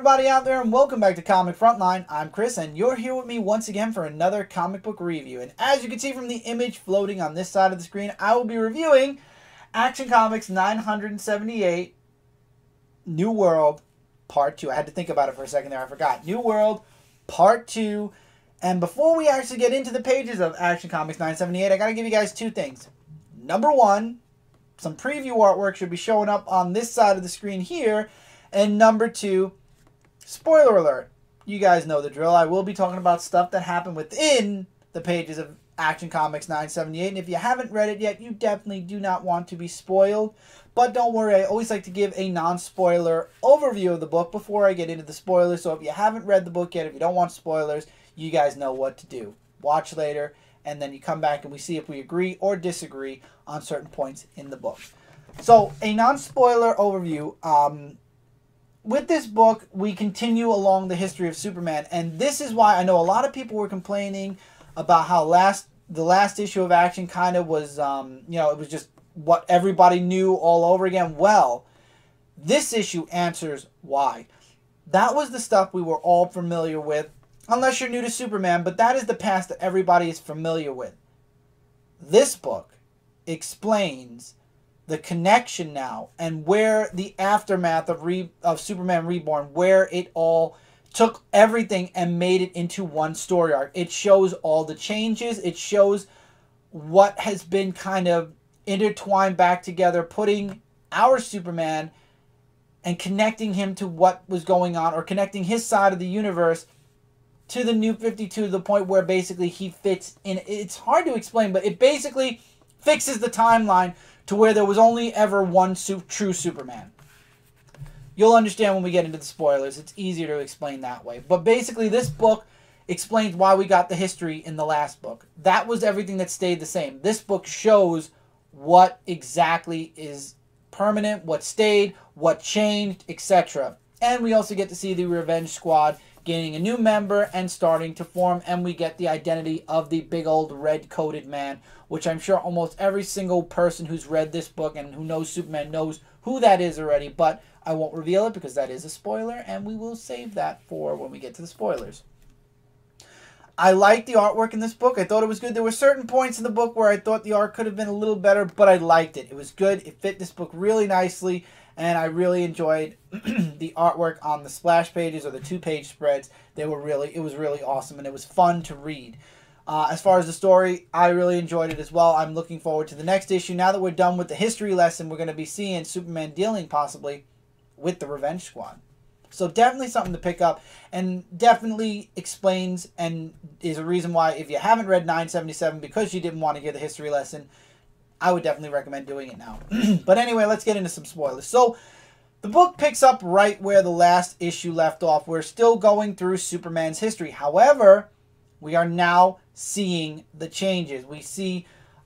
everybody out there, and welcome back to Comic Frontline. I'm Chris, and you're here with me once again for another comic book review. And as you can see from the image floating on this side of the screen, I will be reviewing Action Comics 978, New World, Part 2. I had to think about it for a second there, I forgot. New World, Part 2. And before we actually get into the pages of Action Comics 978, I gotta give you guys two things. Number one, some preview artwork should be showing up on this side of the screen here. And number two, spoiler alert. You guys know the drill. I will be talking about stuff that happened within the pages of Action Comics 978. And if you haven't read it yet, you definitely do not want to be spoiled. But don't worry, I always like to give a non-spoiler overview of the book before I get into the spoilers. So if you haven't read the book yet, if you don't want spoilers, you guys know what to do. Watch later, and then you come back and we see if we agree or disagree on certain points in the book. So, a non-spoiler overview. With this book, we continue along the history of Superman, and this is why I know a lot of people were complaining about how the last issue of Action kind of was, it was just what everybody knew all over again. Well, this issue answers why. That was the stuff we were all familiar with, unless you're new to Superman, but that is the past that everybody is familiar with. This book explains the connection now and where the aftermath of Superman Reborn, where it all took everything and made it into one story arc. It shows all the changes. It shows what has been kind of intertwined back together, putting our Superman and connecting him to what was going on, or connecting his side of the universe to the New 52, to the point where basically he fits in. It's hard to explain, but it basically fixes the timeline to where there was only ever one true Superman. You'll understand when we get into the spoilers. It's easier to explain that way. But basically, this book explains why we got the history in the last book. That was everything that stayed the same. This book shows what exactly is permanent, what stayed, what changed, etc. And we also get to see the Revenge Squad gaining a new member and starting to form, and we get the identity of the big old red-coated man, which I'm sure almost every single person who's read this book and who knows Superman knows who that is already, but I won't reveal it because that is a spoiler, and we will save that for when we get to the spoilers. I like the artwork in this book. I thought it was good. There were certain points in the book where I thought the art could have been a little better, but I liked it. It was good. It fit this book really nicely, and I really enjoyed the artwork on the splash pages or the two-page spreads. It was really awesome, and it was fun to read. As far as the story, I really enjoyed it as well. I'm looking forward to the next issue. Now that we're done with the history lesson, we're going to be seeing Superman dealing possibly with the Revenge Squad. So definitely something to pick up, and definitely explains and is a reason why, if you haven't read 977 because you didn't want to get the history lesson, I would definitely recommend doing it now. But anyway, let's get into some spoilers. So the book picks up right where the last issue left off. We're still going through Superman's history. However, we are now seeing the changes.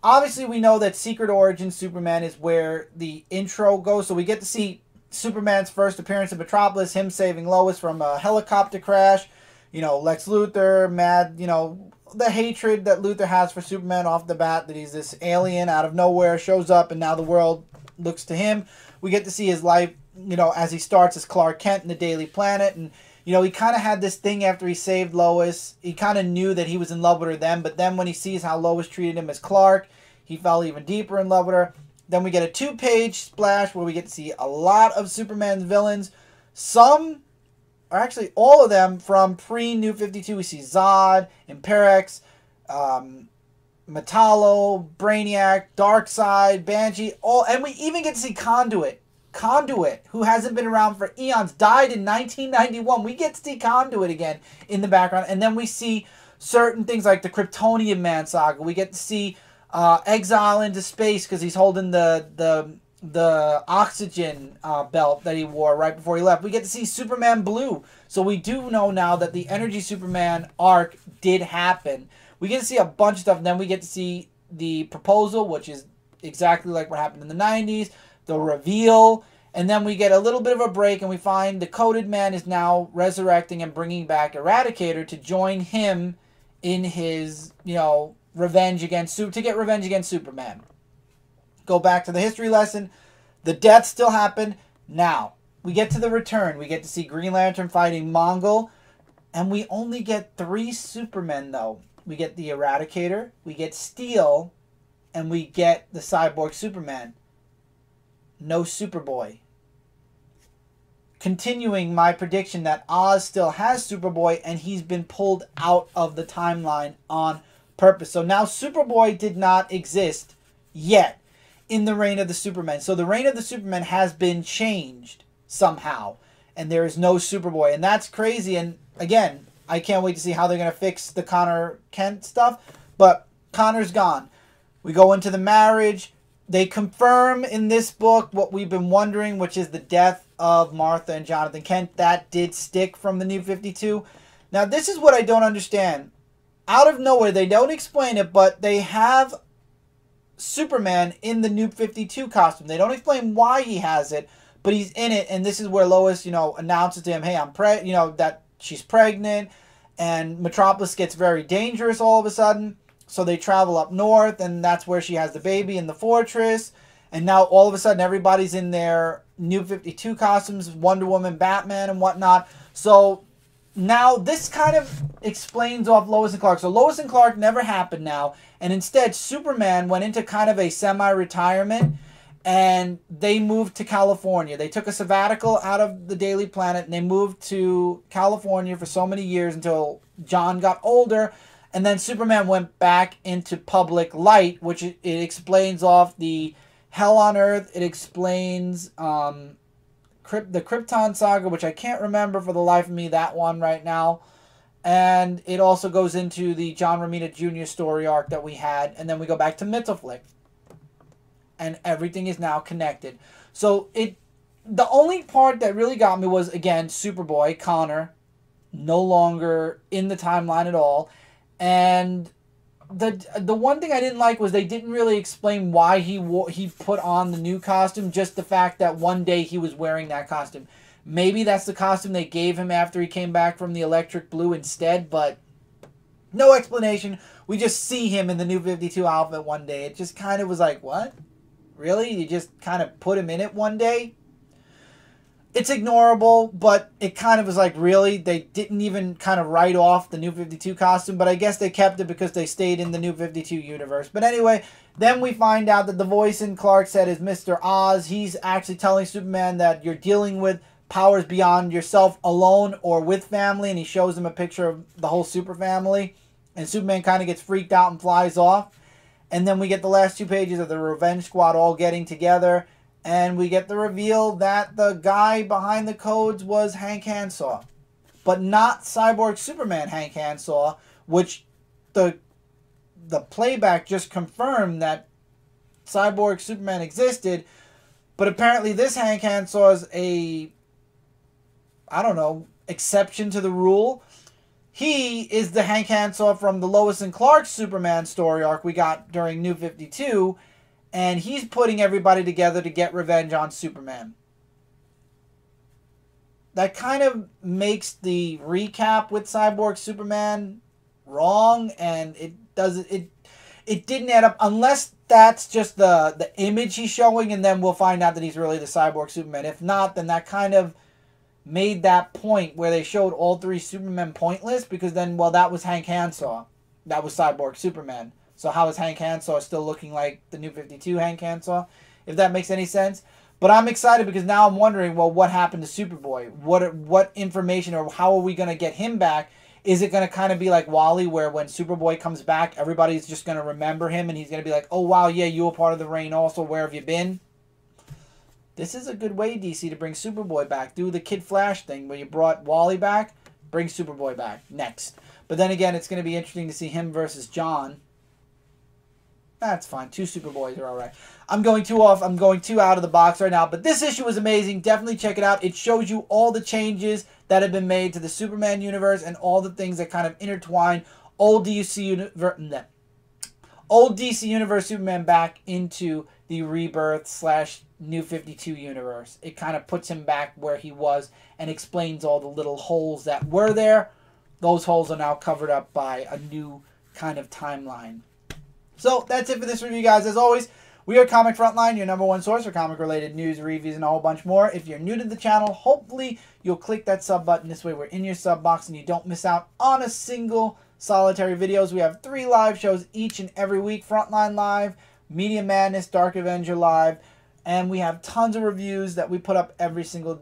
Obviously we know that Secret Origin Superman is where the intro goes. So we get to see Superman's first appearance in Metropolis, him saving Lois from a helicopter crash. Lex Luthor, mad, the hatred that Luthor has for Superman off the bat, that he's this alien out of nowhere, shows up, and now the world looks to him. We get to see his life, as he starts as Clark Kent in the Daily Planet, and he kind of had this thing after he saved Lois. He kind of knew that he was in love with her then, but then when he sees how Lois treated him as Clark, he fell even deeper in love with her. Then we get a two-page splash where we get to see a lot of Superman's villains. Some, or actually all of them, from pre-New 52. We see Zod, Imperex, Metallo, Brainiac, Darkseid, Banshee, and we even get to see Conduit. Conduit, who hasn't been around for eons, died in 1991. We get to see Conduit again in the background. And then we see certain things like the Kryptonian Man saga. We get to see Exile into Space because he's holding the oxygen belt that he wore right before he left. We get to see Superman Blue. So we do know now that the Energy Superman arc did happen. We get to see a bunch of stuff. And then we get to see the proposal, which is exactly like what happened in the 90s. The reveal, and then we get a little bit of a break, and we find the Coated Man is now resurrecting and bringing back Eradicator to join him in his, revenge against Superman. Go back to the history lesson. The death still happened. Now, we get to the return. We get to see Green Lantern fighting Mongol. And we only get 3 Supermen, though. We get the Eradicator, we get Steel, and we get the Cyborg Superman. No Superboy. Continuing my prediction that Oz still has Superboy, and he's been pulled out of the timeline on purpose. So now Superboy did not exist yet in the Reign of the Supermen. So the Reign of the Supermen has been changed somehow. And there is no Superboy. And that's crazy. And again, I can't wait to see how they're going to fix the Connor Kent stuff. But Connor's gone. We go into the marriage. They confirm in this book what we've been wondering, which is the death of Martha and Jonathan Kent. That did stick from the New 52. Now, this is what I don't understand. Out of nowhere, they don't explain it, but they have Superman in the New 52 costume. They don't explain why he has it, but he's in it, and this is where Lois, announces to him, hey, that she's pregnant, and Metropolis gets very dangerous all of a sudden. So they travel up north, and that's where she has the baby in the fortress. And now all of a sudden everybody's in their New 52 costumes, Wonder Woman, Batman, and whatnot. So now this kind of explains off Lois and Clark. So Lois and Clark never happened now, and instead Superman went into kind of a semi-retirement, and they moved to California. They took a sabbatical out of the Daily Planet, and they moved to California for so many years until John got older. And then Superman went back into public light, which it explains off the Hell on Earth. It explains the Krypton Saga, which I can't remember for the life of me, that one right now. And it also goes into the John Romita Jr. story arc that we had. And then we go back to Mythoflick. And everything is now connected. So the only part that really got me was, again, Superboy, Connor, no longer in the timeline at all. And the one thing I didn't like was they didn't really explain why he put on the new costume, just the fact that one day he was wearing that costume. Maybe that's the costume they gave him after he came back from the Electric Blue instead, but no explanation. We just see him in the New 52 outfit one day. It just kind of was like, what? Really? You just kind of put him in it one day? It's ignorable, but it kind of was like, really? They didn't even kind of write off the New 52 costume, but I guess they kept it because they stayed in the New 52 universe. But anyway, then we find out that the voice in Clark's head is Mr. Oz. He's actually telling Superman that you're dealing with powers beyond yourself alone or with family, and he shows him a picture of the whole super family, and Superman kind of gets freaked out and flies off. And then we get the last 2 pages of the Revenge Squad all getting together, and we get the reveal that the guy behind the codes was Hank Hansaw. But not Cyborg Superman Hank Hansaw, which the playback just confirmed that Cyborg Superman existed. But apparently this Hank Hansaw is exception to the rule. He is the Hank Hansaw from the Lois and Clark Superman story arc we got during New 52. And he's putting everybody together to get revenge on Superman. That kind of makes the recap with Cyborg Superman wrong, and it didn't add up, unless that's just the image he's showing, and then we'll find out that he's really the Cyborg Superman. If not, then that kind of made that point where they showed all 3 Supermen pointless, because then, well, that was Hank Hansaw. That was Cyborg Superman. So how is Hank Hansaw still looking like the New 52 Hank Hansaw? If that makes any sense. But I'm excited because now I'm wondering, well, what happened to Superboy? What information, or how are we going to get him back? Is it going to kind of be like Wally, where when Superboy comes back, everybody's just going to remember him, and he's going to be like, oh, wow, yeah, you were part of the Reign also. Where have you been? This is a good way, DC, to bring Superboy back. Do the Kid Flash thing where you brought Wally back, bring Superboy back next. But then again, it's going to be interesting to see him versus John. That's fine. 2 Superboys are all right. I'm going too off. I'm going too out of the box right now. But this issue is amazing. Definitely check it out. It shows you all the changes that have been made to the Superman universe and all the things that kind of intertwine old DC Universe Superman back into the Rebirth / New 52 universe. It kind of puts him back where he was and explains all the little holes that were there. Those holes are now covered up by a new kind of timeline. So that's it for this review, guys. As always, We are Comic Frontline, your #1 source for comic-related news, reviews, and a whole bunch more. If you're new to the channel, hopefully you'll click that sub button. This way we're in your sub box and you don't miss out on a single solitary videos. We have 3 live shows each and every week. Frontline Live, Media Madness, Dark Avenger Live. And we have tons of reviews that we put up every single,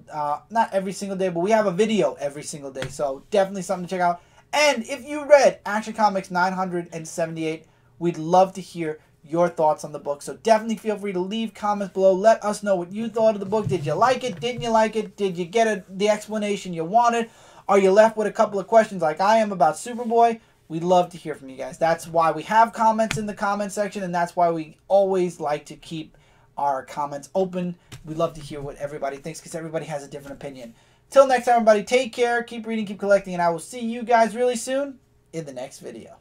not every single day, but we have a video every single day. So definitely something to check out. And if you read Action Comics 978, we'd love to hear your thoughts on the book. So definitely feel free to leave comments below. Let us know what you thought of the book. Did you like it? Didn't you like it? Did you get the explanation you wanted? Are you left with a couple of questions like I am about Superboy? We'd love to hear from you guys. That's why we have comments in the comment section, and that's why we always like to keep our comments open. We'd love to hear what everybody thinks because everybody has a different opinion. Till next time, everybody, take care, keep reading, keep collecting, and I will see you guys really soon in the next video.